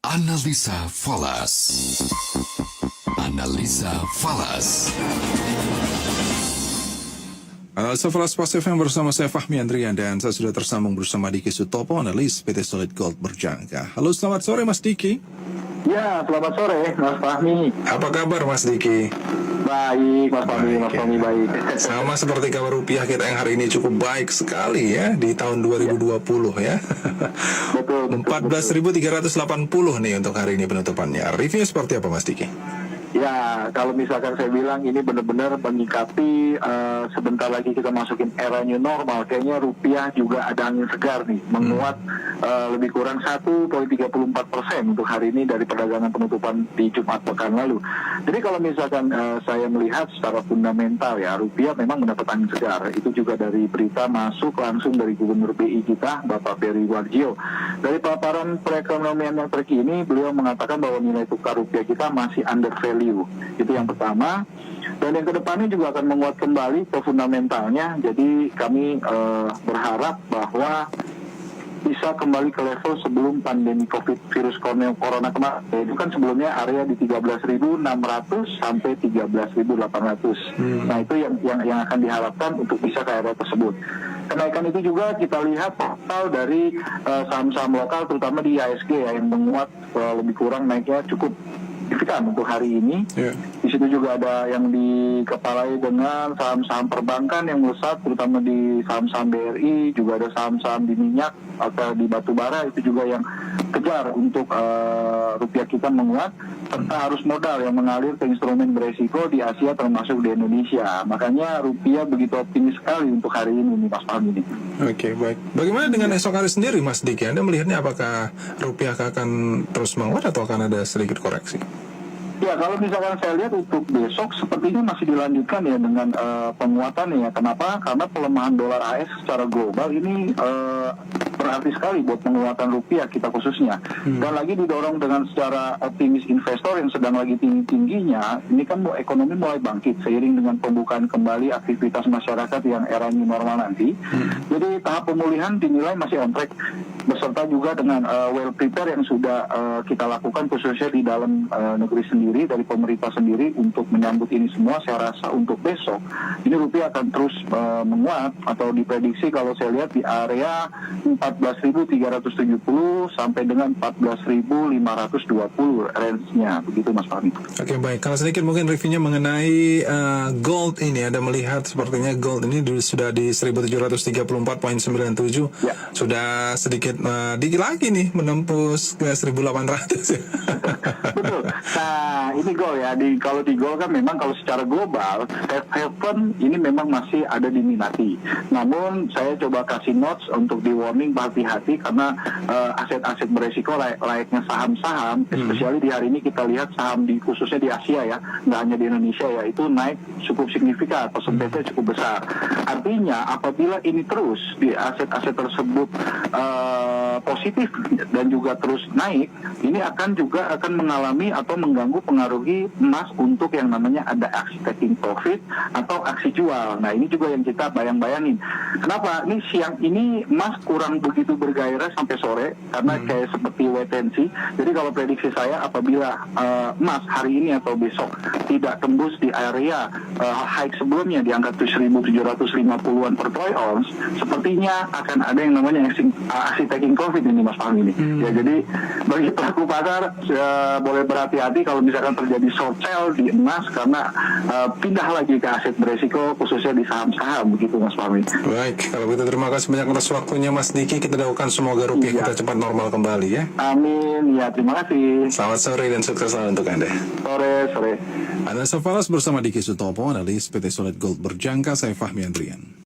Analisa Falas. Analisa Falas. Analisa Falas Pas FM bersama saya Fahmi Andrian dan saya sudah tersambung bersama Diki Sutopo, analis PT Solid Gold Berjangka. Halo, selamat sore Mas Diki. Ya, selamat sore Mas Fahmi. Apa kabar Mas Diki? Baik, Mas Fahmi, Mas Fahmi baik. Sama seperti kabar rupiah kita yang hari ini cukup baik sekali ya di tahun 2020 ya. Betul. 14.380 nih untuk hari ini penutupannya. Reviewnya seperti apa Mas Diki? Ya, kalau misalkan saya bilang ini benar-benar menyikapi sebentar lagi kita masukin era new normal, kayaknya rupiah juga ada angin segar nih, menguat lebih kurang 1,34% untuk hari ini dari perdagangan penutupan di Jumat pekan lalu. Jadi kalau misalkan saya melihat secara fundamental ya, rupiah memang mendapat angin segar. Itu juga dari berita masuk langsung dari Gubernur BI kita, Bapak Peri Warjio. Dari paparan perekonomian yang terkini, beliau mengatakan bahwa nilai tukar rupiah kita masih under value. Itu yang pertama. Dan yang kedepannya juga akan menguat kembali ke fundamentalnya. Jadi kami berharap bahwa bisa kembali ke level sebelum pandemi virus corona kemarin. Itu kan sebelumnya area di 13.600 sampai 13.800. Nah itu yang akan diharapkan untuk bisa ke area tersebut. Kenaikan itu juga kita lihat total dari saham-saham lokal, terutama di IHSG ya, yang menguat lebih kurang naiknya cukup signifikan untuk hari ini. Di situ juga ada yang dikepalai dengan saham-saham perbankan yang melesat, terutama di saham-saham BRI, juga ada saham-saham di minyak atau di batu bara, itu juga yang kejar untuk rupiah kita menguat, serta arus modal yang mengalir ke instrumen beresiko di Asia termasuk di Indonesia. Makanya rupiah begitu optimis sekali untuk hari ini nih Mas Fahmi ini. Oke, baik. Bagaimana dengan esok hari sendiri Mas Diki? Anda melihatnya apakah rupiah akan terus menguat atau akan ada sedikit koreksi? Ya, kalau misalkan saya lihat untuk besok sepertinya masih dilanjutkan ya dengan penguatan ya. Kenapa? Karena pelemahan dolar AS secara global ini berarti sekali buat penguatan rupiah kita khususnya. Dan lagi didorong dengan secara optimis investor yang sedang lagi tinggi-tingginya. Ini kan ekonomi mulai bangkit seiring dengan pembukaan kembali aktivitas masyarakat yang era new normal nanti. Jadi tahap pemulihan dinilai masih on track, beserta juga dengan well prepare yang sudah kita lakukan khususnya di dalam negeri sendiri, dari pemerintah sendiri untuk menyambut ini semua. Saya rasa untuk besok ini rupiah akan terus menguat, atau diprediksi kalau saya lihat di area 14.370 sampai dengan 14.520 range-nya, begitu Mas Fahmi. Oke, baik. Kalau sedikit mungkin reviewnya mengenai gold ini, Anda melihat sepertinya gold ini sudah di 1734,97 ya. Sudah sedikit dikit lagi nih menembus ke 1.800 ya. Betul. Nah, ini gold ya. Kalau di gold kan memang kalau secara global, safe haven ini memang masih ada diminati. Namun saya coba kasih notes untuk di warning, hati-hati karena aset-aset beresiko layaknya saham-saham, especially di hari ini kita lihat saham khususnya di Asia ya, nggak hanya di Indonesia ya, itu naik cukup signifikan, persentase cukup besar. Artinya apabila ini terus di aset-aset tersebut positif dan juga terus naik, ini akan mengalami atau mengganggu pengaruhi emas untuk yang namanya ada aksi taking profit atau aksi jual. Nah ini juga yang kita bayang-bayangin. Kenapa? Ini siang ini emas kurang begitu bergairah sampai sore karena kayak seperti wait and see. Jadi kalau prediksi saya, apabila emas hari ini atau besok tidak tembus di area high sebelumnya di angka 1.750-an per troy ounce, sepertinya akan ada yang namanya aksi taking profit ini Mas Fahmi ini. Ya, jadi bagi pelaku pasar boleh berhati-hati kalau misalkan terjadi short sell di emas karena pindah lagi ke aset beresiko khususnya di saham-saham, begitu Mas Fahmi. Baik, kalau begitu terima kasih banyak atas waktunya Mas Diki. Kita doakan semoga rupiah kita cepat normal kembali ya. Amin, ya terima kasih. Selamat sore dan sukses selalu untuk Anda. Sore. Analisa Falas bersama Diki Sutopo, analis PT Solid Gold Berjangka. Saya Fahmi Andrian.